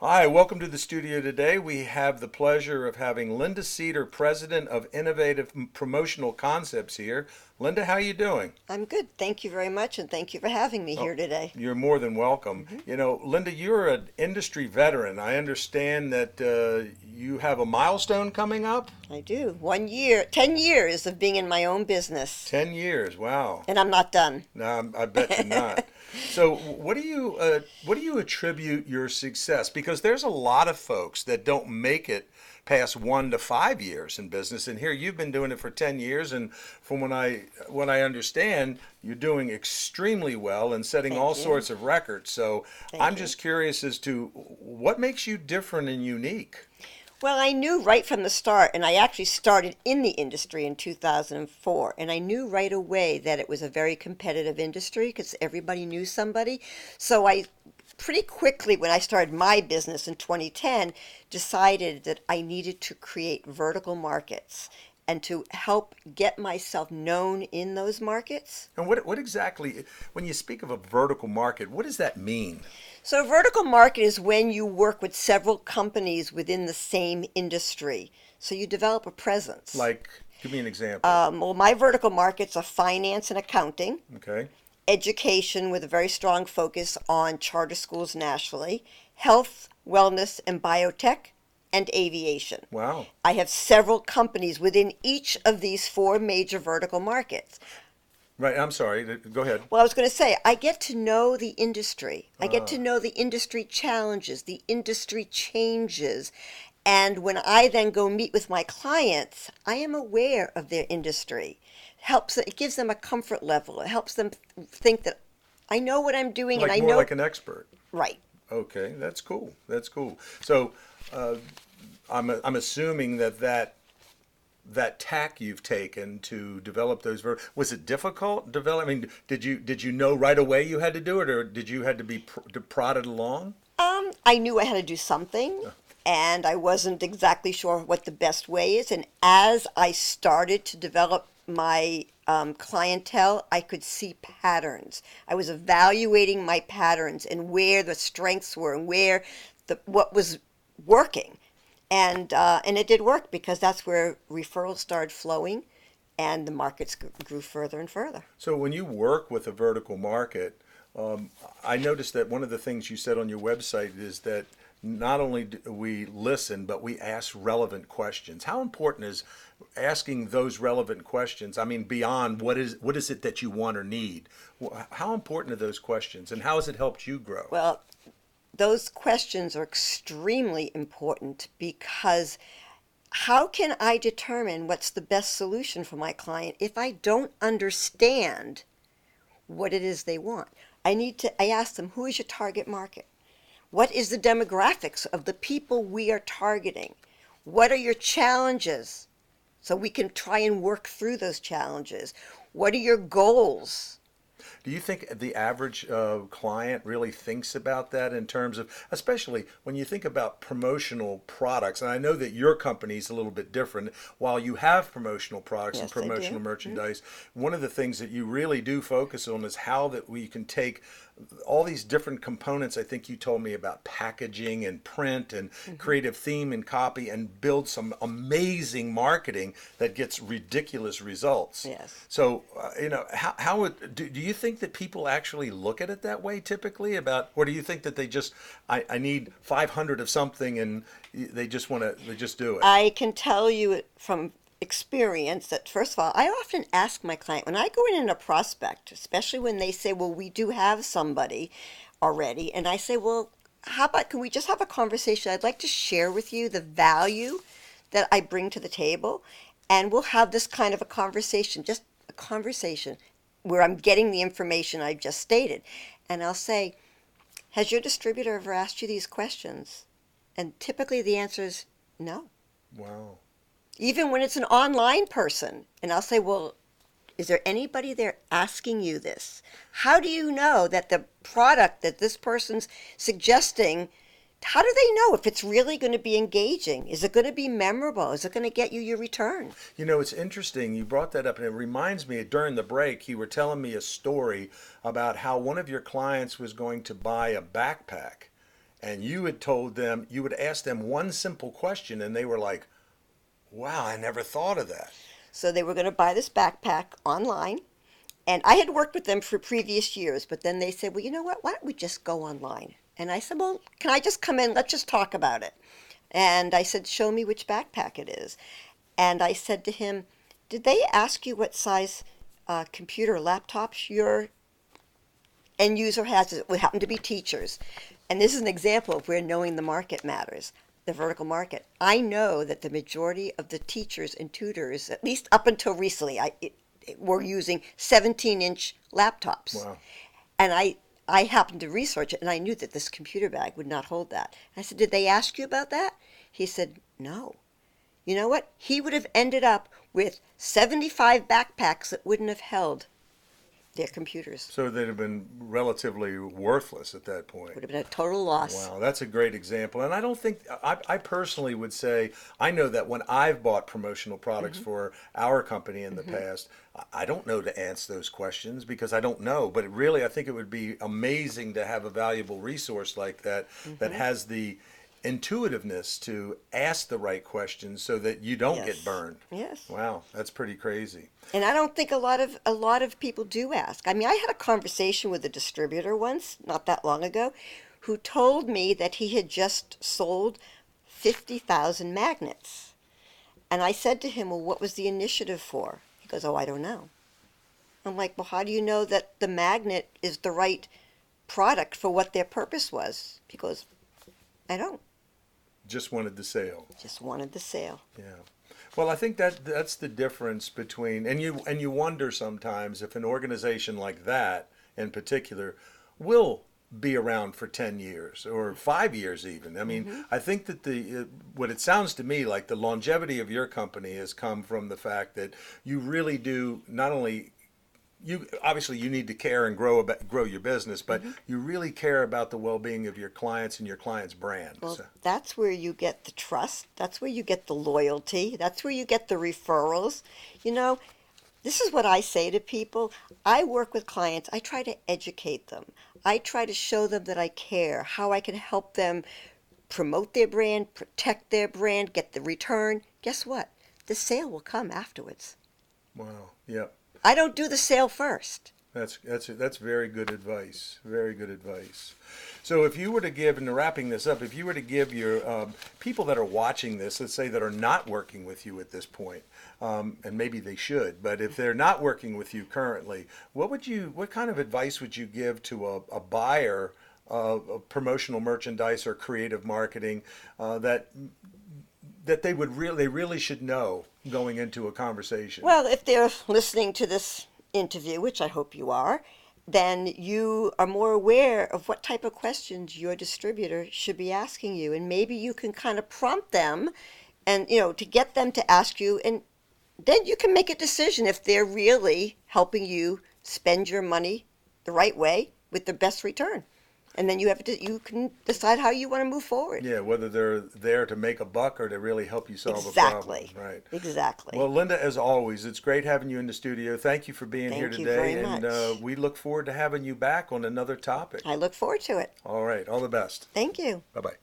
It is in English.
Hi, welcome to the studio today. We have the pleasure of having Linda Seder, President of Innovative Promotional Concepts here. Linda, how are you doing? I'm good. Thank you very much, and thank you for having me Oh, here today. you're more than welcome. hmm Linda, you're an industry veteran. I understand that you have a milestone coming up. I do. 1 year, 10 years of being in my own business, 10 years. Wow. and I'm not done. No, I bet you're not. So, what do you attribute your success? Because there's a lot of folks that don't make it past 1 to 5 years in business, and here you've been doing it for 10 years, and from what I understand, you're doing extremely well and setting all Thank you. sorts of records. So, I'm Thank you. just curious as to what makes you different and unique. Well, I knew right from the start, and I actually started in the industry in 2004, and I knew right away that it was a very competitive industry because everybody knew somebody. So I pretty quickly, when I started my business in 2010, decided that I needed to create vertical markets and to help get myself known in those markets. And what exactly, when you speak of a vertical market, what does that mean? So, a vertical market is when you work with several companies within the same industry. So, you develop a presence. Like, give me an example. Well, my vertical markets are finance and accounting, Okay. education with a very strong focus on charter schools nationally, health, wellness, and biotech, and aviation. Wow. I have several companies within each of these four major vertical markets. Right, I'm sorry. Go ahead. Well, I was going to say, I get to know the industry. I get to Ah, know the industry challenges, the industry changes. And when I then go meet with my clients, I am aware of their industry. It gives them a comfort level. It helps them think that I know what I'm doing and like I more know like an expert. right. Okay, that's cool. That's cool. So, uh, I'm assuming that tack you've taken to develop those was it difficult develop? I mean, did you know right away you had to do it, or did you had to be prodded along? I knew I had to do something, and I wasn't exactly sure what the best way is. And as I started to develop my clientele, I could see patterns. I was evaluating my patterns and where the strengths were and where what was working, and it did work because that's where referrals started flowing, and the markets grew further and further. So when you work with a vertical market, um, I noticed that one of the things you said on your website is that not only do we listen, but we ask relevant questions. How important is asking those relevant questions? I mean, beyond what is it that you want or need? How important are those questions, and how has it helped you grow? Well, those questions are extremely important because how can I determine what's the best solution for my client if I don't understand what it is they want? I ask them, who is your target market? What is the demographics of the people we are targeting? What are your challenges? So we can try and work through those challenges. What are your goals? Do you think the average client really thinks about that in terms of, especially when you think about promotional products? And I know that your company is a little bit different. While you have promotional products and Yes, I promotional do. merchandise, one of the things that you really do focus on is how that we can take all these different components. I think you told me about packaging and print and hmm creative theme and copy and build some amazing marketing that gets ridiculous results. Yes. So, do you think that people actually look at it that way typically about, or do you think that they just, I need 500 of something and they just do it? I can tell you from experience that, first of all, I often ask my client when I go in a prospect, especially when they say, well, we do have somebody already, and I say, well, how about can we just have a conversation? I'd like to share with you the value that I bring to the table, and we'll have this kind of a conversation, just a conversation where I'm getting the information I've just stated. And I'll say, has your distributor ever asked you these questions? And typically the answer is no. Wow. Even when it's an online person. And I'll say, well, is there anybody there asking you this? How do you know that the product that this person's suggesting, how do they know if it's really going to be engaging? Is it going to be memorable? Is it going to get you your return? It's interesting. You brought that up, and it reminds me during the break, you were telling me a story about how one of your clients was going to buy a backpack. and you had told them, you would ask them one simple question, and they were like, wow, I never thought of that. So they were going to buy this backpack online. And I had worked with them for previous years, but then they said, well, you know what? Why don't we just go online? And I said, well, can I just come in? Let's just talk about it. And I said, show me which backpack it is. And I said to him, did they ask you what size computer laptops your end user has? It would happen to be teachers. And this is an example of where knowing the market matters, the vertical market. I know that the majority of the teachers and tutors, at least up until recently, were using 17-inch laptops. Wow. And I happened to research it, and I knew that this computer bag would not hold that. I said, did they ask you about that? He said, no. You know what? He would have ended up with 75 backpacks that wouldn't have held their computers. So they'd have been relatively worthless at that point. Would have been a total loss. Wow, that's a great example. And I don't think, I personally would say, I know that when I've bought promotional products for our company in the past, I don't know to answer those questions because I don't know. But really, I think it would be amazing to have a valuable resource like that that has the intuitiveness to ask the right questions so that you don't Yes. get burned. Yes. Wow, that's pretty crazy. And I don't think a lot of people do ask. I mean, I had a conversation with a distributor once, not that long ago, who told me that he had just sold 50,000 magnets. And I said to him, well, what was the initiative for? He goes, oh, I don't know. I'm like, well, how do you know that the magnet is the right product for what their purpose was? He goes, I don't. Just wanted the sale. Just wanted the sale. Yeah. Well, I think that's the difference between, and you wonder sometimes if an organization like that in particular will be around for 10 years or 5 years even. I mean, I think that what it sounds to me like the longevity of your company has come from the fact that you really do not only you obviously you need to care and grow your business, but you really care about the well-being of your clients and your clients' brand. Well, So, that's where you get the trust. That's where you get the loyalty. That's where you get the referrals. You know, this is what I say to people. I work with clients. I try to educate them. I try to show them that I care, how I can help them promote their brand, protect their brand, get the return. Guess what? The sale will come afterwards. wow, yeah. I don't do the sale first. That's very good advice. Very good advice. So if you were to give, and wrapping this up, if you were to give your people that are watching this, let's say that are not working with you at this point, and maybe they should, but if they're not working with you currently, what kind of advice would you give to a buyer of promotional merchandise or creative marketing that they really should know going into a conversation? Well, if they're listening to this interview, which I hope you are, then you are more aware of what type of questions your distributor should be asking you. And maybe you can kind of prompt them and, to get them to ask you. And then you can make a decision if they're really helping you spend your money the right way with the best return. And then you can decide how you want to move forward. Yeah, whether they're there to make a buck or to really help you solve Exactly. a problem. Right. Exactly. Well, Linda, as always, it's great having you in the studio. Thank you for being Thank here you today. very And much. we look forward to having you back on another topic. I look forward to it. All right. All the best. Thank you. Bye-bye.